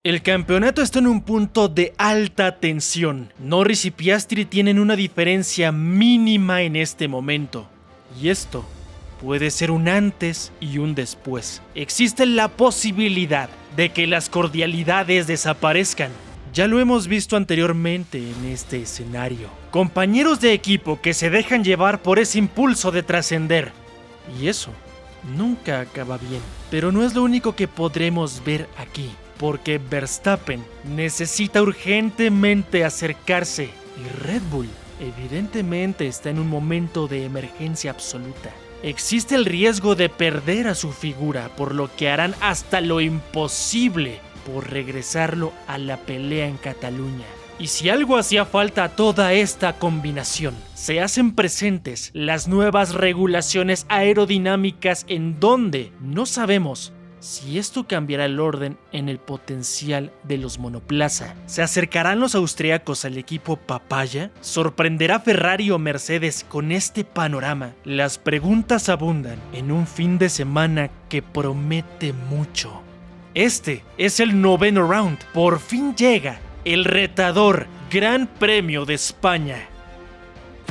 El campeonato está en un punto de alta tensión. Norris y Piastri tienen una diferencia mínima en este momento. Y esto puede ser un antes y un después. Existe la posibilidad de que las cordialidades desaparezcan. Ya lo hemos visto anteriormente en este escenario. Compañeros de equipo que se dejan llevar por ese impulso de trascender. Y eso nunca acaba bien. Pero no es lo único que podremos ver aquí. Porque Verstappen necesita urgentemente acercarse y Red Bull evidentemente está en un momento de emergencia absoluta. Existe el riesgo de perder a su figura, por lo que harán hasta lo imposible por regresarlo a la pelea en Cataluña. Y si algo hacía falta a toda esta combinación, se hacen presentes las nuevas regulaciones aerodinámicas en donde no sabemos si esto cambiará el orden en el potencial de los monoplaza. ¿Se acercarán los austríacos al equipo Papaya? ¿Sorprenderá Ferrari o Mercedes con este panorama? Las preguntas abundan en un fin de semana que promete mucho. Este es el 9º round. Por fin llega el retador Gran Premio de España.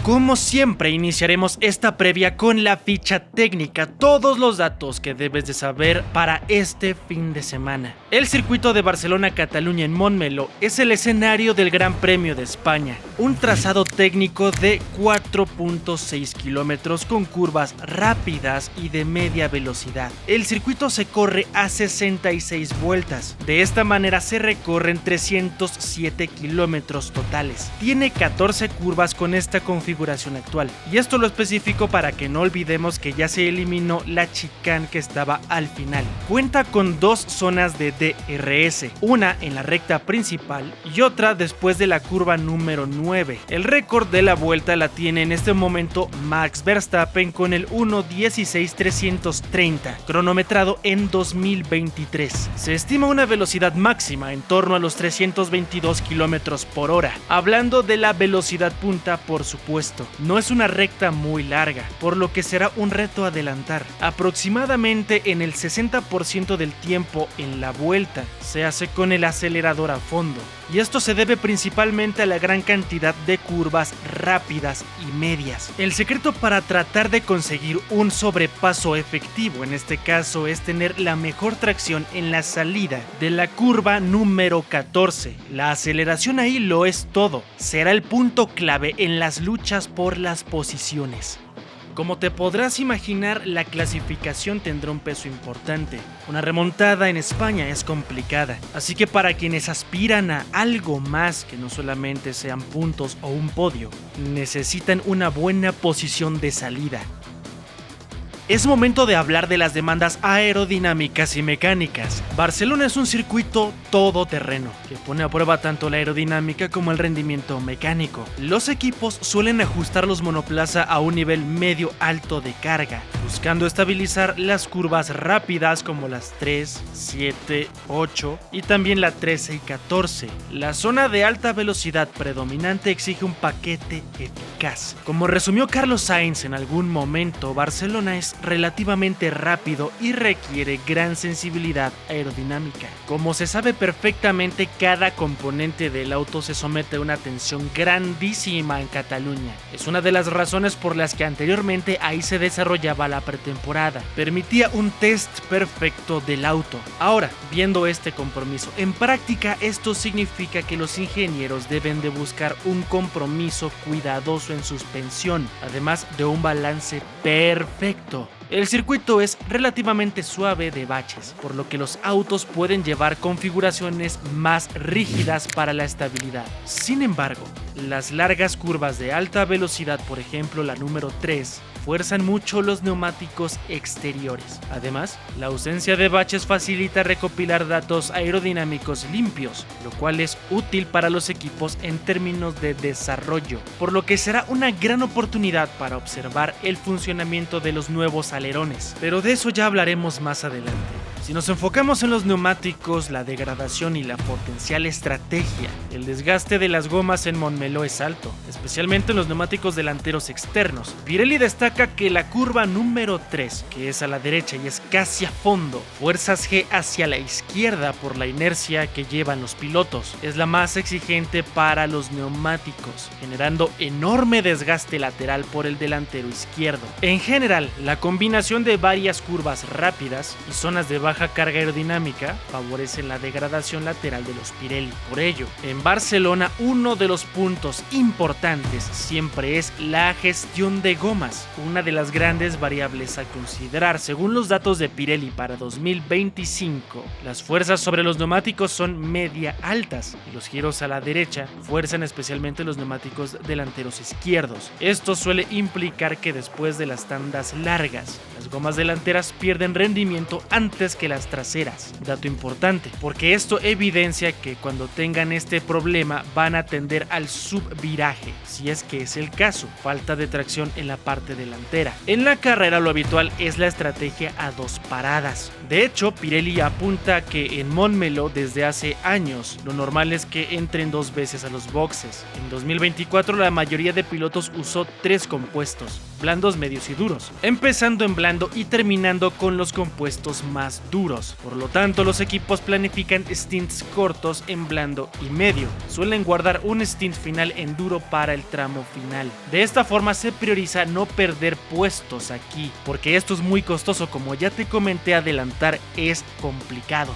Como siempre, iniciaremos esta previa con la ficha técnica, todos los datos que debes de saber para este fin de semana. El circuito de Barcelona-Cataluña en Montmeló es el escenario del Gran Premio de España, un trazado técnico de 4.6 kilómetros con curvas rápidas y de media velocidad. El circuito se corre a 66 vueltas, de esta manera se recorren 307 kilómetros totales. Tiene 14 curvas con esta configuración actual, y esto lo especifico para que no olvidemos que ya se eliminó la chicane que estaba al final. Cuenta con dos zonas de DRS, una en la recta principal y otra después de la curva número 9. El récord de la vuelta la tiene en este momento Max Verstappen con el 1.16.330, cronometrado en 2023. Se estima una velocidad máxima en torno a los 322 km por hora. Hablando de la velocidad punta, por supuesto, no es una recta muy larga, por lo que será un reto adelantar. Aproximadamente en el 60% del tiempo en la vuelta se hace con el acelerador a fondo, y esto se debe principalmente a la gran cantidad de curvas rápidas y medias. El secreto para tratar de conseguir un sobrepaso efectivo en este caso es tener la mejor tracción en la salida de la curva número 14. La aceleración ahí lo es todo, será el punto clave en las luchas por las posiciones. Como te podrás imaginar, la clasificación tendrá un peso importante. Una remontada en España es complicada, así que para quienes aspiran a algo más que no solamente sean puntos o un podio, necesitan una buena posición de salida. Es momento de hablar de las demandas aerodinámicas y mecánicas. Barcelona es un circuito todoterreno que pone a prueba tanto la aerodinámica como el rendimiento mecánico. Los equipos suelen ajustar los monoplaza a un nivel medio alto de carga, buscando estabilizar las curvas rápidas como las 3, 7, 8 y también la 13 y 14. La zona de alta velocidad predominante exige un paquete eficaz. Como resumió Carlos Sainz en algún momento, Barcelona es relativamente rápido y requiere gran sensibilidad aerodinámica. Como se sabe perfectamente, cada componente del auto se somete a una tensión grandísima en Cataluña. Es una de las razones por las que anteriormente ahí se desarrollaba la pretemporada. Permitía un test perfecto del auto. Ahora, viendo este compromiso en práctica, esto significa que los ingenieros deben de buscar un compromiso cuidadoso en suspensión, además de un balance perfecto. El circuito es relativamente suave de baches, por lo que los autos pueden llevar configuraciones más rígidas para la estabilidad. Sin embargo, las largas curvas de alta velocidad, por ejemplo la número 3, fuerzan mucho los neumáticos exteriores. Además, la ausencia de baches facilita recopilar datos aerodinámicos limpios, lo cual es útil para los equipos en términos de desarrollo, por lo que será una gran oportunidad para observar el funcionamiento de los nuevos alerones, pero de eso ya hablaremos más adelante. Si nos enfocamos en los neumáticos, la degradación y la potencial estrategia, el desgaste de las gomas en Montmeló es alto, especialmente en los neumáticos delanteros externos. Pirelli destaca que la curva número 3, que es a la derecha y es casi a fondo, fuerzas G hacia la izquierda por la inercia que llevan los pilotos, es la más exigente para los neumáticos, generando enorme desgaste lateral por el delantero izquierdo. En general, la combinación de varias curvas rápidas y zonas de baja carga aerodinámica favorecen la degradación lateral de los Pirelli. Por ello, en Barcelona uno de los puntos importantes siempre es la gestión de gomas, una de las grandes variables a considerar. Según los datos de Pirelli para 2025, las fuerzas sobre los neumáticos son media altas y los giros a la derecha fuerzan especialmente los neumáticos delanteros izquierdos. Esto suele implicar que después de las tandas largas, las gomas delanteras pierden rendimiento antes que las traseras. Dato importante, porque esto evidencia que cuando tengan este problema van a tender al subviraje, si es que es el caso, falta de tracción en la parte delantera. En la carrera lo habitual es la estrategia a 2 paradas. De hecho, Pirelli apunta que en Montmeló desde hace años lo normal es que entren 2 veces a los boxes. En 2024 la mayoría de pilotos usó 3 compuestos, blandos, medios y duros, empezando en blando y terminando con los compuestos más duros. Por lo tanto, los equipos planifican stints cortos en blando y medio. Suelen guardar un stint final en duro para el tramo final. De esta forma se prioriza no perder puestos aquí, porque esto es muy costoso, como ya te comenté, adelantar es complicado.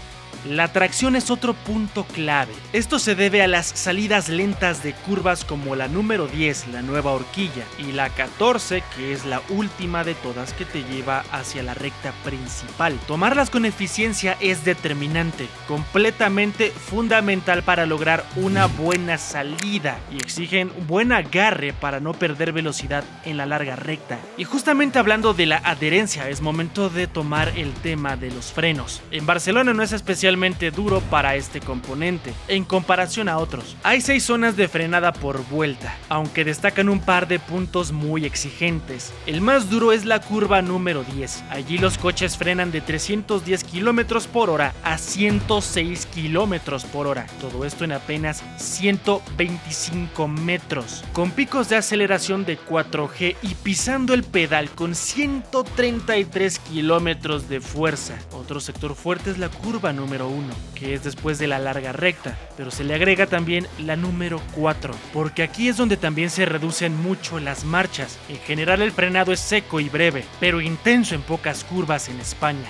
La tracción es otro punto clave. Esto se debe a las salidas lentas de curvas como la número 10, la nueva horquilla, y la 14, que es la última de todas que te lleva hacia la recta principal. Tomarlas con eficiencia es determinante, completamente fundamental para lograr una buena salida, y exigen un buen agarre para no perder velocidad en la larga recta. Y justamente hablando de la adherencia, es momento de tomar el tema de los frenos. En Barcelona no es especialmente duro para este componente, en comparación a otros. Hay 6 zonas de frenada por vuelta, aunque destacan un par de puntos muy exigentes. El más duro es la curva número 10. Allí los coches frenan de 310 km por hora a 106 km por hora. Todo esto en apenas 125 metros, con picos de aceleración de 4G y pisando el pedal con 133 km de fuerza. Otro sector fuerte es la curva número 1, que es después de la larga recta, pero se le agrega también la número 4, porque aquí es donde también se reducen mucho las marchas. En general el frenado es seco y breve, pero intenso en pocas curvas en España.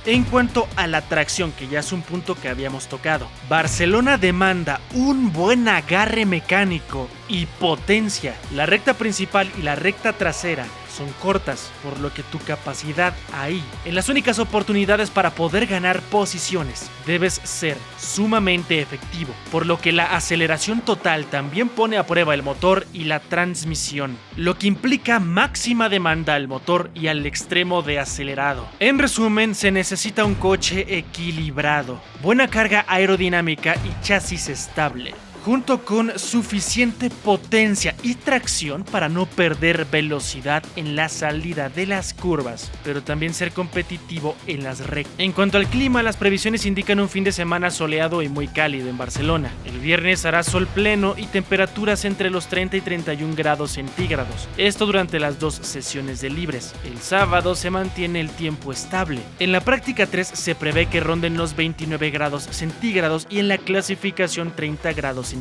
En cuanto a la tracción, que ya es un punto que habíamos tocado, Barcelona demanda un buen agarre mecánico y potencia. La recta principal y la recta trasera son cortas, por lo que tu capacidad ahí, en las únicas oportunidades para poder ganar posiciones, debes ser sumamente efectivo, por lo que la aceleración total también pone a prueba el motor y la transmisión, lo que implica máxima demanda al motor y al extremo de acelerado. En resumen, se necesita un coche equilibrado, buena carga aerodinámica y chasis estable, junto con suficiente potencia y tracción para no perder velocidad en la salida de las curvas, pero también ser competitivo en las rectas. En cuanto al clima, las previsiones indican un fin de semana soleado y muy cálido en Barcelona. El viernes hará sol pleno y temperaturas entre los 30 y 31 grados centígrados, esto durante las 2 sesiones de libres. El sábado se mantiene el tiempo estable. En la práctica 3 se prevé que ronden los 29 grados centígrados y en la clasificación 30 grados centígrados.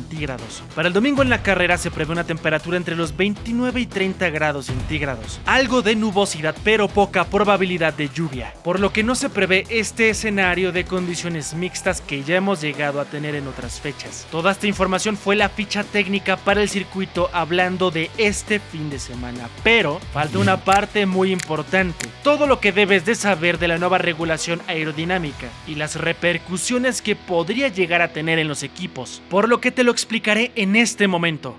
Para el domingo en la carrera se prevé una temperatura entre los 29 y 30 grados centígrados, algo de nubosidad pero poca probabilidad de lluvia, por lo que no se prevé este escenario de condiciones mixtas que ya hemos llegado a tener en otras fechas. Toda esta información fue la ficha técnica para el circuito hablando de este fin de semana, pero falta una parte muy importante: todo lo que debes de saber de la nueva regulación aerodinámica y las repercusiones que podría llegar a tener en los equipos, por lo que te lo explicaré en este momento.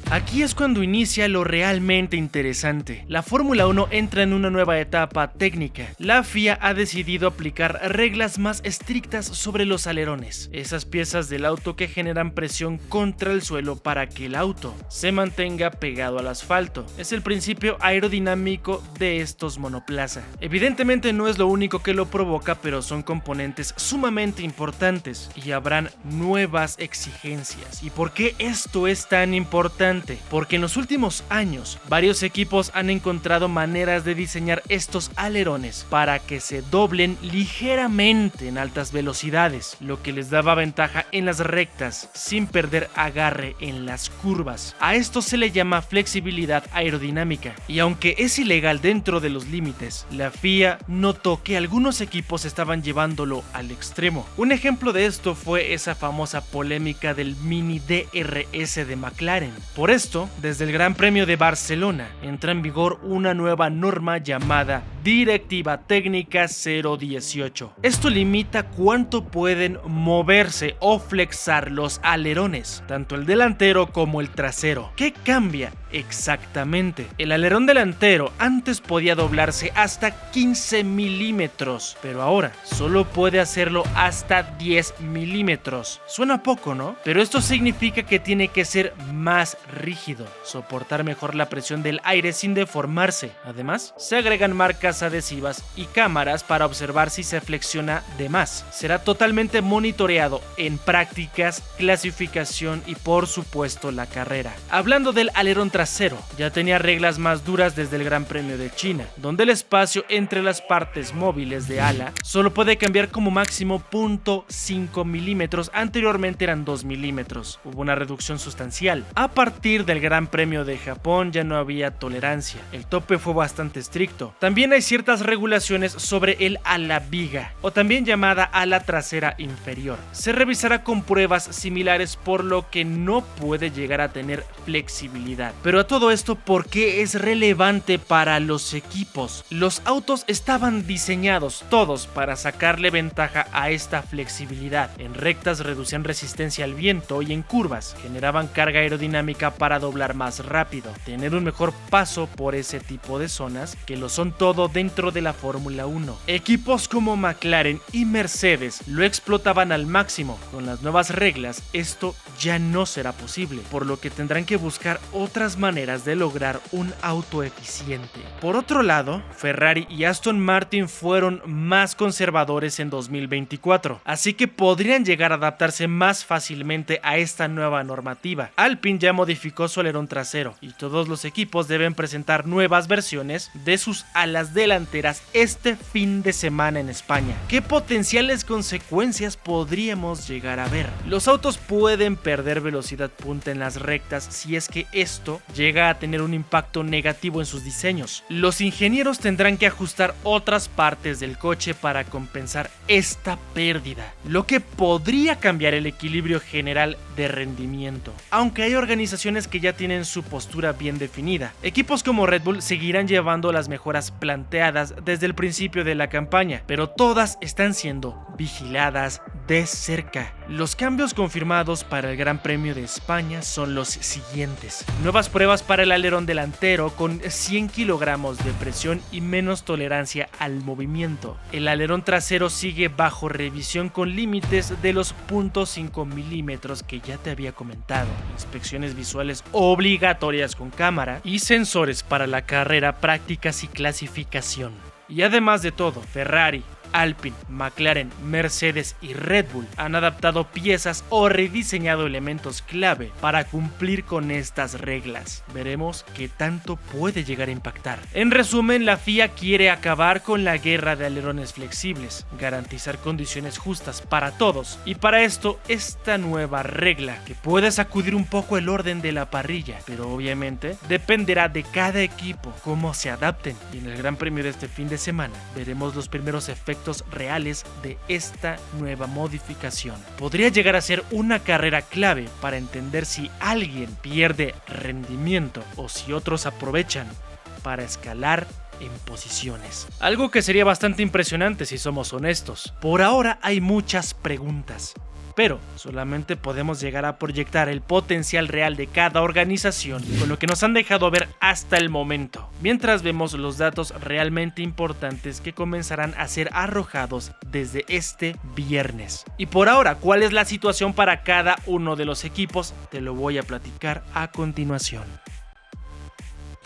Aquí es cuando inicia lo realmente interesante. La Fórmula 1 entra en una nueva etapa técnica. La FIA ha decidido aplicar reglas más estrictas sobre los alerones, esas piezas del auto que generan presión contra el suelo para que el auto se mantenga pegado al asfalto. Es el principio aerodinámico de estos monoplaza. Evidentemente no es lo único que lo provoca, pero son componentes sumamente importantes y habrán nuevas exigencias. ¿Y por qué esto es tan importante? Porque en los últimos años varios equipos han encontrado maneras de diseñar estos alerones para que se doblen ligeramente en altas velocidades, lo que les daba ventaja en las rectas sin perder agarre en las curvas. A esto se le llama flexibilidad aerodinámica, y aunque es ilegal dentro de los límites, la FIA notó que algunos equipos estaban llevándolo al extremo. Un ejemplo de esto fue esa famosa polémica del Mini DRS de McLaren. Por esto, desde el Gran Premio de Barcelona entra en vigor una nueva norma llamada Directiva Técnica 018. Esto limita cuánto pueden moverse o flexar los alerones, tanto el delantero como el trasero. ¿Qué cambia exactamente? El alerón delantero antes podía doblarse hasta 15 milímetros, pero ahora solo puede hacerlo hasta 10 milímetros. Suena poco, ¿no? Pero esto significa que tiene que ser más rígido, soportar mejor la presión del aire sin deformarse. Además, se agregan marcas adhesivas y cámaras para observar si se flexiona de más. Será totalmente monitoreado en prácticas, clasificación y por supuesto la carrera. Hablando del alerón trasero, ya tenía reglas más duras desde el Gran Premio de China, donde el espacio entre las partes móviles de ala solo puede cambiar como máximo 0.5 milímetros, anteriormente eran 2 milímetros. Hubo una reducción sustancial. A partir del Gran Premio de Japón ya no había tolerancia, el tope fue bastante estricto. También hay ciertas regulaciones sobre el ala viga, o también llamada ala trasera inferior. Se revisará con pruebas similares, por lo que no puede llegar a tener flexibilidad. Pero a todo esto, ¿por qué es relevante para los equipos? Los autos estaban diseñados todos para sacarle ventaja a esta flexibilidad. En rectas reducían resistencia al viento y en curvas generaban carga aerodinámica para doblar más rápido, tener un mejor paso por ese tipo de zonas que lo son todo dentro de la Fórmula 1. Equipos como McLaren y Mercedes lo explotaban al máximo. Con las nuevas reglas esto ya no será posible, por lo que tendrán que buscar otras maneras de lograr un auto eficiente. Por otro lado, Ferrari y Aston Martin fueron más conservadores en 2024, así que podrían llegar a adaptarse más fácilmente a esta nueva normativa. Alpine ya modificó su alerón trasero y todos los equipos deben presentar nuevas versiones de sus alas delanteras este fin de semana en España. ¿Qué potenciales consecuencias podríamos llegar a ver? Los autos pueden perder velocidad punta en las rectas si es que esto llega a tener un impacto negativo en sus diseños. Los ingenieros tendrán que ajustar otras partes del coche para compensar esta pérdida, lo que podría cambiar el equilibrio general de rendimiento. Aunque hay organizaciones que ya tienen su postura bien definida, equipos como Red Bull seguirán llevando las mejoras planteadas desde el principio de la campaña, pero todas están siendo vigiladas de cerca. Los cambios confirmados para el Gran Premio de España son los siguientes: nuevas pruebas para el alerón delantero con 100 kilogramos de presión y menos tolerancia al movimiento. El alerón trasero sigue bajo revisión con límites de los 0.5 milímetros que ya te había comentado, inspecciones visuales obligatorias con cámara y sensores para la carrera, prácticas y clasificación. Y además de todo, Ferrari, Alpine, McLaren, Mercedes y Red Bull han adaptado piezas o rediseñado elementos clave para cumplir con estas reglas. Veremos qué tanto puede llegar a impactar. En resumen, la FIA quiere acabar con la guerra de alerones flexibles, garantizar condiciones justas para todos, y para esto esta nueva regla, que puede sacudir un poco el orden de la parrilla, pero obviamente dependerá de cada equipo cómo se adapten. Y en el Gran Premio de este fin de semana veremos los primeros efectos reales de esta nueva modificación. Podría llegar a ser una carrera clave para entender si alguien pierde rendimiento o si otros aprovechan para escalar en posiciones. Algo que sería bastante impresionante si somos honestos. Por ahora hay muchas preguntas. pero solamente podemos llegar a proyectar el potencial real de cada organización con lo que nos han dejado ver hasta el momento, mientras vemos los datos realmente importantes que comenzarán a ser arrojados desde este viernes. Y por ahora, ¿cuál es la situación para cada uno de los equipos? Te lo voy a platicar a continuación.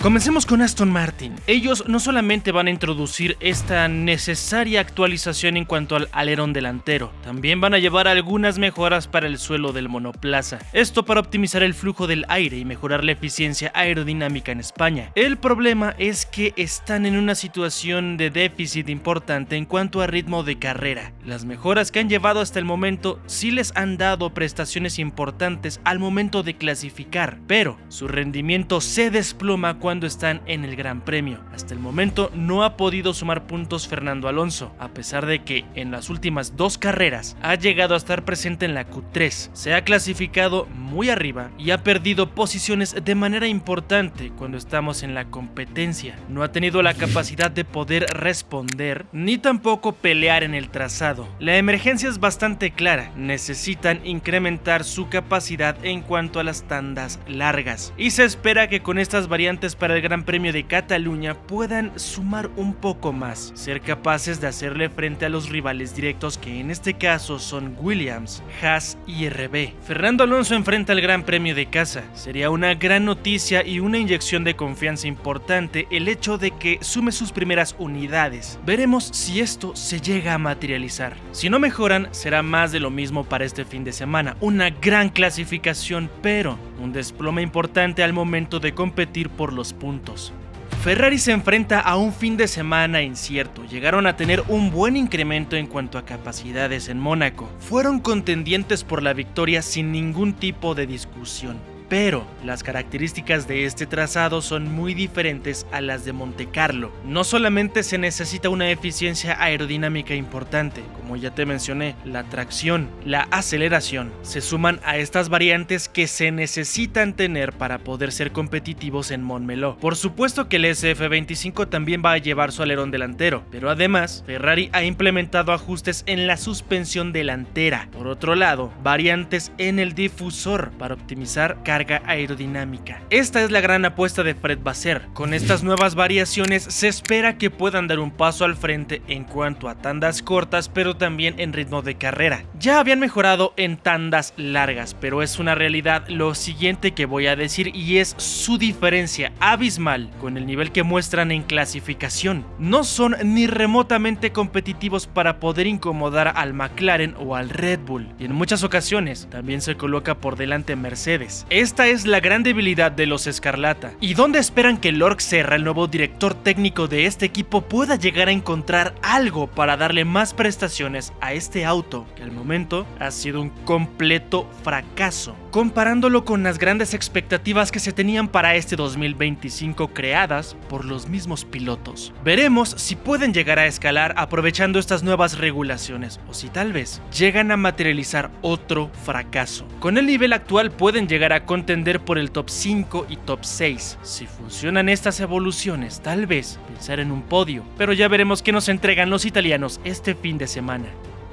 Comencemos con Aston Martin. Ellos no solamente van a introducir esta necesaria actualización en cuanto al alerón delantero, también van a llevar algunas mejoras para el suelo del monoplaza. Esto para optimizar el flujo del aire y mejorar la eficiencia aerodinámica en España. El problema es que están en una situación de déficit importante en cuanto a ritmo de carrera. Las mejoras que han llevado hasta el momento sí les han dado prestaciones importantes al momento de clasificar, pero su rendimiento se desploma cuando están en el Gran Premio. Hasta el momento no ha podido sumar puntos Fernando Alonso, a pesar de que en las últimas 2 carreras ha llegado a estar presente en la Q3, se ha clasificado muy arriba y ha perdido posiciones de manera importante cuando estamos en la competencia. No ha tenido la capacidad de poder responder ni tampoco pelear en el trazado. La emergencia es bastante clara, necesitan incrementar su capacidad en cuanto a las tandas largas y se espera que con estas variantes para el Gran Premio de Cataluña puedan sumar un poco más, ser capaces de hacerle frente a los rivales directos que en este caso son Williams, Haas y RB. Fernando Alonso enfrenta el Gran Premio de casa. Sería una gran noticia y una inyección de confianza importante el hecho de que sume sus primeras unidades. Veremos si esto se llega a materializar. Si no mejoran, será más de lo mismo para este fin de semana. Una gran clasificación, pero un desplome importante al momento de competir por los puntos. Ferrari se enfrenta a un fin de semana incierto. Llegaron a tener un buen incremento en cuanto a capacidades en Mónaco. Fueron contendientes por la victoria sin ningún tipo de discusión. Pero las características de este trazado son muy diferentes a las de Montecarlo. No solamente se necesita una eficiencia aerodinámica importante, como ya te mencioné, la tracción, la aceleración, se suman a estas variantes que se necesitan tener para poder ser competitivos en Montmeló. Por supuesto que el SF25 también va a llevar su alerón delantero, pero además Ferrari ha implementado ajustes en la suspensión delantera. Por otro lado, variantes en el difusor para optimizar carga aerodinámica. Esta es la gran apuesta de Fred Vasseur. Con estas nuevas variaciones se espera que puedan dar un paso al frente en cuanto a tandas cortas, pero también en ritmo de carrera. Ya habían mejorado en tandas largas, pero es una realidad lo siguiente que voy a decir y es su diferencia abismal con el nivel que muestran en clasificación. No son ni remotamente competitivos para poder incomodar al McLaren o al Red Bull, y en muchas ocasiones también se coloca por delante Mercedes. Esta es la gran debilidad de los Escarlata. ¿Y dónde esperan que Lorc Serra, el nuevo director técnico de este equipo, pueda llegar a encontrar algo para darle más prestaciones a este auto, que al momento ha sido un completo fracaso? Comparándolo con las grandes expectativas que se tenían para este 2025 creadas por los mismos pilotos. Veremos si pueden llegar a escalar aprovechando estas nuevas regulaciones o si tal vez llegan a materializar otro fracaso. Con el nivel actual pueden llegar a contender por el top 5 y top 6. Si funcionan estas evoluciones, tal vez pensar en un podio, pero ya veremos qué nos entregan los italianos este fin de semana.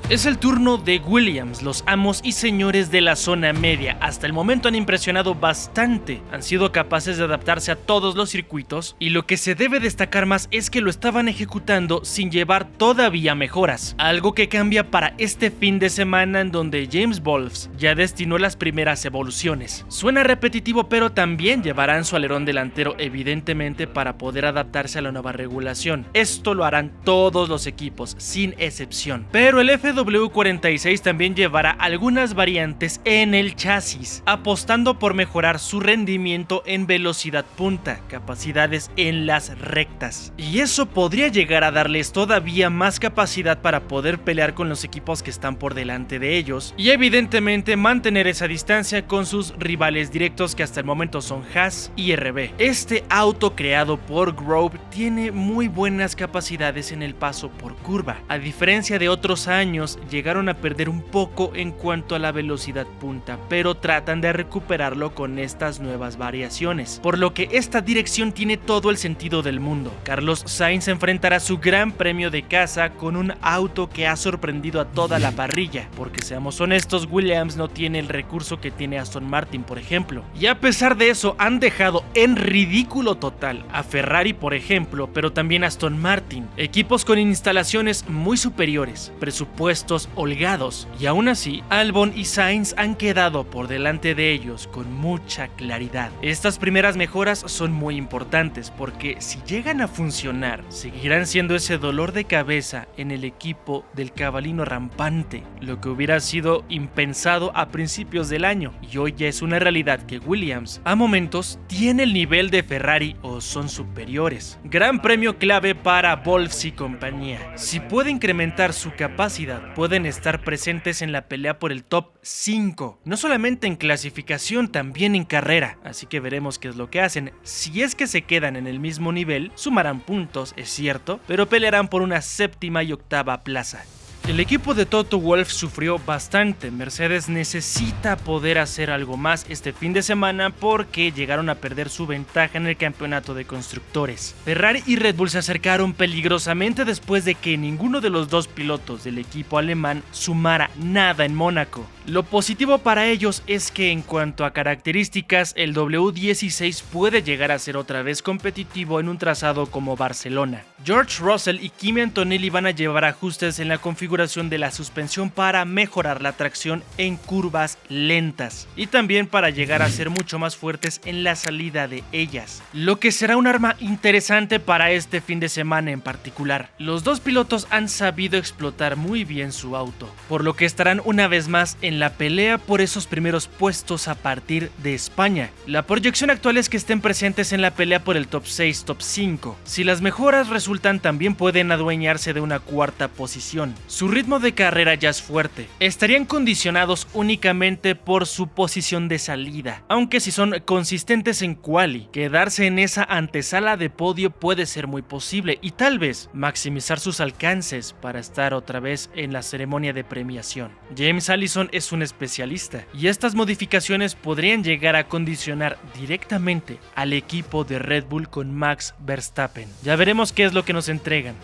Es el turno de Williams, los amos y señores de la zona media. Hasta el momento han impresionado bastante, han sido capaces de adaptarse a todos los circuitos y lo que se debe destacar más es que lo estaban ejecutando sin llevar todavía mejoras, algo que cambia para este fin de semana en donde James Wolfs ya destinó las primeras evoluciones. Suena repetitivo, pero también llevarán su alerón delantero evidentemente para poder adaptarse a la nueva regulación. Esto lo harán todos los equipos sin excepción, pero el FW46 también llevará algunas variantes en el chasis, apostando por mejorar su rendimiento en velocidad punta, capacidades en las rectas, y eso podría llegar a darles todavía más capacidad para poder pelear con los equipos que están por delante de ellos y evidentemente mantener esa distancia con sus rivales directos que hasta el momento son Haas y RB. Este auto creado por Grove tiene muy buenas capacidades en el paso por curva, a diferencia de otros años años llegaron a perder un poco en cuanto a la velocidad punta, pero tratan de recuperarlo con estas nuevas variaciones, por lo que esta dirección tiene todo el sentido del mundo. Carlos Sainz enfrentará su gran premio de casa con un auto que ha sorprendido a toda la parrilla, porque seamos honestos, Williams no tiene el recurso que tiene Aston Martin, por ejemplo, y a pesar de eso han dejado en ridículo total a Ferrari, por ejemplo, pero también a Aston Martin, equipos con instalaciones muy superiores, presupuestos holgados, y aún así Albon y Sainz han quedado por delante de ellos con mucha claridad. Estas primeras mejoras son muy importantes porque si llegan a funcionar, seguirán siendo ese dolor de cabeza en el equipo del cabalino rampante, lo que hubiera sido impensado a principios del año, y hoy ya es una realidad que Williams a momentos tiene el nivel de Ferrari o son superiores. Gran premio clave para Wolff y compañía. Si puede incrementar su capacidad, pueden estar presentes en la pelea por el top 5, no solamente en clasificación, también en carrera, así que veremos qué es lo que hacen. Si es que se quedan en el mismo nivel, sumarán puntos, es cierto, pero pelearán por una séptima y octava plaza. El equipo de Toto Wolff sufrió bastante. Mercedes necesita poder hacer algo más este fin de semana porque llegaron a perder su ventaja en el campeonato de constructores. Ferrari y Red Bull se acercaron peligrosamente después de que ninguno de los dos pilotos del equipo alemán sumara nada en Mónaco. Lo positivo para ellos es que en cuanto a características, el W16 puede llegar a ser otra vez competitivo en un trazado como Barcelona. George Russell y Kimi Antonelli van a llevar ajustes en la configuración de la suspensión para mejorar la tracción en curvas lentas y también para llegar a ser mucho más fuertes en la salida de ellas, lo que será un arma interesante para este fin de semana en particular. Los dos pilotos han sabido explotar muy bien su auto, por lo que estarán una vez más en la pelea por esos primeros puestos a partir de España. La proyección actual es que estén presentes en la pelea por el top 6, top 5. Si las mejoras resultan, también pueden adueñarse de una cuarta posición. Su ritmo de carrera ya es fuerte. Estarían condicionados únicamente por su posición de salida, aunque si son consistentes en quali, quedarse en esa antesala de podio puede ser muy posible y tal vez maximizar sus alcances para estar otra vez en la ceremonia de premiación. James Allison es un especialista y estas modificaciones podrían llegar a condicionar directamente al equipo de Red Bull con Max Verstappen. Ya veremos qué es lo que nos entregan.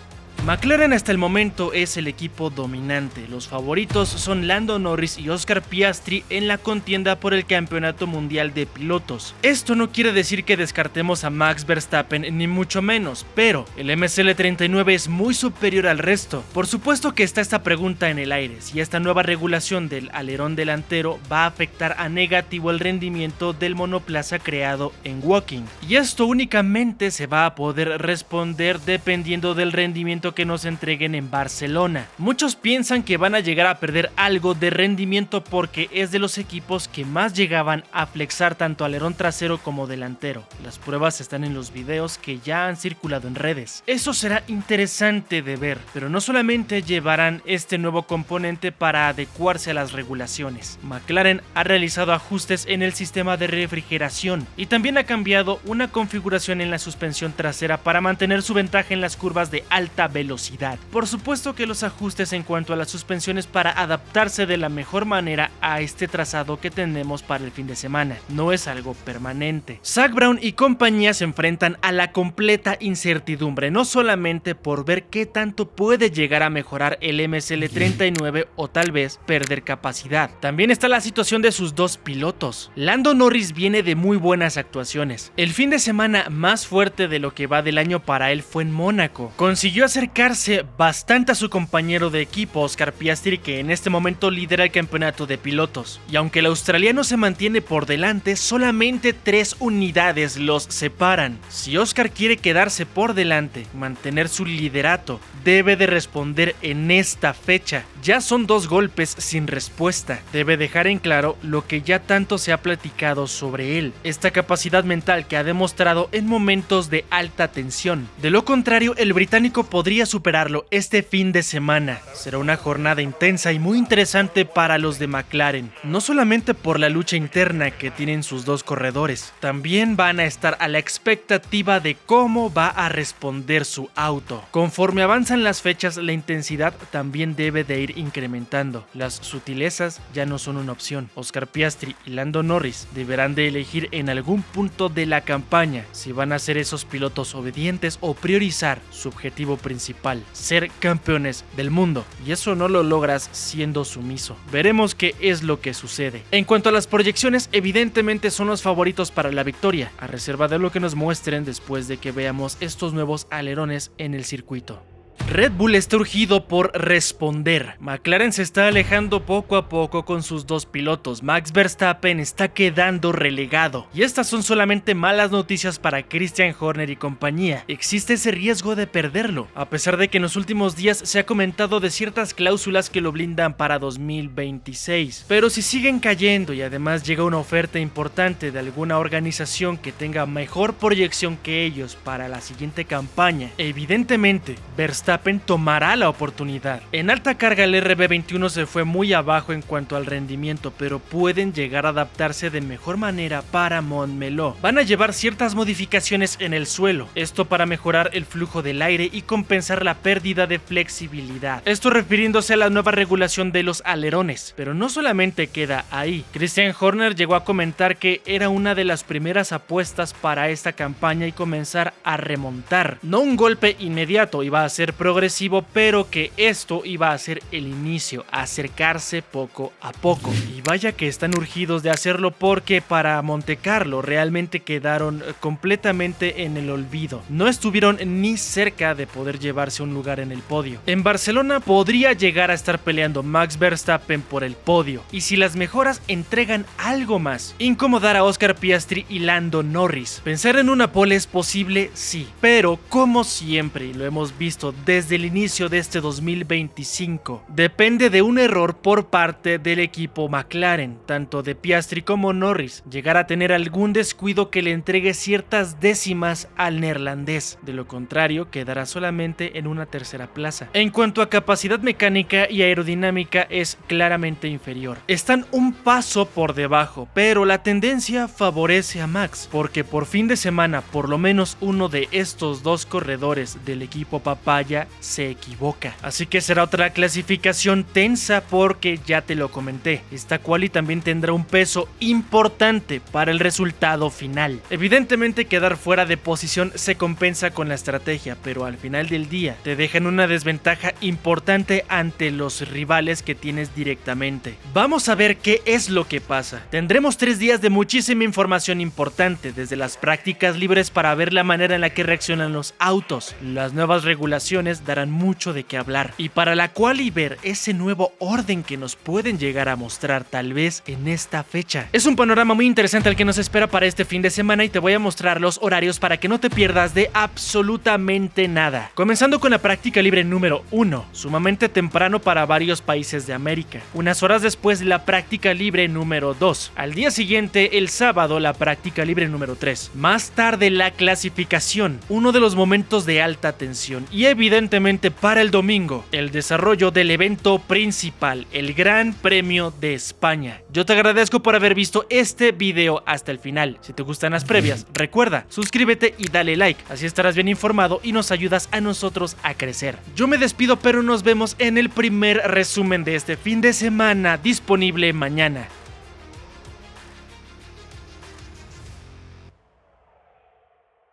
McLaren hasta el momento es el equipo dominante. Los favoritos son Lando Norris y Oscar Piastri en la contienda por el campeonato mundial de pilotos. Esto no quiere decir que descartemos a Max Verstappen ni mucho menos, pero el MSL39 es muy superior al resto. Por supuesto que está esta pregunta en el aire, si esta nueva regulación del alerón delantero va a afectar a negativo el rendimiento del monoplaza creado en Woking. Y esto únicamente se va a poder responder dependiendo del rendimiento que nos entreguen en Barcelona. Muchos piensan que van a llegar a perder algo de rendimiento porque es de los equipos que más llegaban a flexar tanto alerón trasero como delantero. Las pruebas están en los videos que ya han circulado en redes. Eso será interesante de ver, pero no solamente llevarán este nuevo componente para adecuarse a las regulaciones. McLaren ha realizado ajustes en el sistema de refrigeración y también ha cambiado una configuración en la suspensión trasera para mantener su ventaja en las curvas de alta velocidad. Por supuesto que los ajustes en cuanto a las suspensiones para adaptarse de la mejor manera a este trazado que tenemos para el fin de semana. No es algo permanente. Zak Brown y compañía se enfrentan a la completa incertidumbre, no solamente por ver qué tanto puede llegar a mejorar el MSL39 o tal vez perder capacidad. También está la situación de sus dos pilotos. Lando Norris viene de muy buenas actuaciones. El fin de semana más fuerte de lo que va del año para él fue en Mónaco. Consiguió acercarse bastante a su compañero de equipo Oscar Piastri, que en este momento lidera el campeonato de pilotos, y aunque el australiano se mantiene por delante, solamente 3 unidades los separan. Si Oscar quiere quedarse por delante, mantener su liderato, debe de responder en esta fecha. Ya son 2 golpes sin respuesta. Debe dejar en claro lo que ya tanto se ha platicado sobre él, esta capacidad mental que ha demostrado en momentos de alta tensión. De lo contrario, el británico podría podría superarlo este fin de semana. Será una jornada intensa y muy interesante para los de McLaren, no solamente por la lucha interna que tienen sus dos corredores, también van a estar a la expectativa de cómo va a responder su auto. Conforme avanzan las fechas, la intensidad también debe de ir incrementando. Las sutilezas ya no son una opción. Oscar Piastri y Lando Norris deberán de elegir en algún punto de la campaña si van a ser esos pilotos obedientes o priorizar su objetivo principal, ser campeones del mundo, y eso no lo logras siendo sumiso. Veremos qué es lo que sucede. En cuanto a las proyecciones, evidentemente son los favoritos para la victoria, a reserva de lo que nos muestren después de que veamos estos nuevos alerones en el circuito. Red Bull está urgido por responder. McLaren se está alejando poco a poco con sus dos pilotos. Max Verstappen está quedando relegado. Y estas son solamente malas noticias para Christian Horner y compañía. Existe ese riesgo de perderlo, a pesar de que en los últimos días se ha comentado de ciertas cláusulas que lo blindan para 2026. Pero si siguen cayendo y además llega una oferta importante de alguna organización que tenga mejor proyección que ellos para la siguiente campaña, evidentemente Verstappen tomará la oportunidad. En alta carga el RB21 se fue muy abajo en cuanto al rendimiento, pero pueden llegar a adaptarse de mejor manera para Montmeló. Van a llevar ciertas modificaciones en el suelo, esto para mejorar el flujo del aire y compensar la pérdida de flexibilidad. Esto refiriéndose a la nueva regulación de los alerones, pero no solamente queda ahí. Christian Horner llegó a comentar que era una de las primeras apuestas para esta campaña y comenzar a remontar. No un golpe inmediato, iba a ser progresivo, pero que esto iba a ser el inicio, acercarse poco a poco. Y vaya que están urgidos de hacerlo, porque para Montecarlo realmente quedaron completamente en el olvido. No estuvieron ni cerca de poder llevarse un lugar en el podio. En Barcelona podría llegar a estar peleando Max Verstappen por el podio, y si las mejoras entregan algo más, incomodar a Oscar Piastri y Lando Norris. Pensar en una pole es posible, sí, pero como siempre, y lo hemos visto desde el inicio de este 2025, depende de un error por parte del equipo McLaren, tanto de Piastri como Norris, llegar a tener algún descuido que le entregue ciertas décimas al neerlandés. De lo contrario, quedará solamente en una tercera plaza. En cuanto a capacidad mecánica y aerodinámica, es claramente inferior. Están un paso por debajo, pero la tendencia favorece a Max, porque por fin de semana, por lo menos uno de estos dos corredores del equipo papaya se equivoca. Así que será otra clasificación tensa, porque ya te lo comenté, esta quali también tendrá un peso importante para el resultado final. Evidentemente quedar fuera de posición se compensa con la estrategia, pero al final del día te dejan una desventaja importante ante los rivales que tienes directamente. Vamos a ver qué es lo que pasa. Tendremos 3 días de muchísima información importante, desde las prácticas libres para ver la manera en la que reaccionan los autos. Las nuevas regulaciones darán mucho de qué hablar, y para la cual y ver ese nuevo orden que nos pueden llegar a mostrar tal vez en esta fecha. Es un panorama muy interesante el que nos espera para este fin de semana, y te voy a mostrar los horarios para que no te pierdas de absolutamente nada. Comenzando con la práctica libre número 1, sumamente temprano para varios países de América. Unas horas después, la práctica libre número 2. Al día siguiente, el sábado, la práctica libre número 3. Más tarde, la clasificación, uno de los momentos de alta tensión, y evidentemente para el domingo, el desarrollo del evento principal, el Gran Premio de España. Yo te agradezco por haber visto este video hasta el final. Si te gustan las previas, recuerda, suscríbete y dale like, así estarás bien informado y nos ayudas a nosotros a crecer. Yo me despido, pero nos vemos en el primer resumen de este fin de semana, disponible mañana.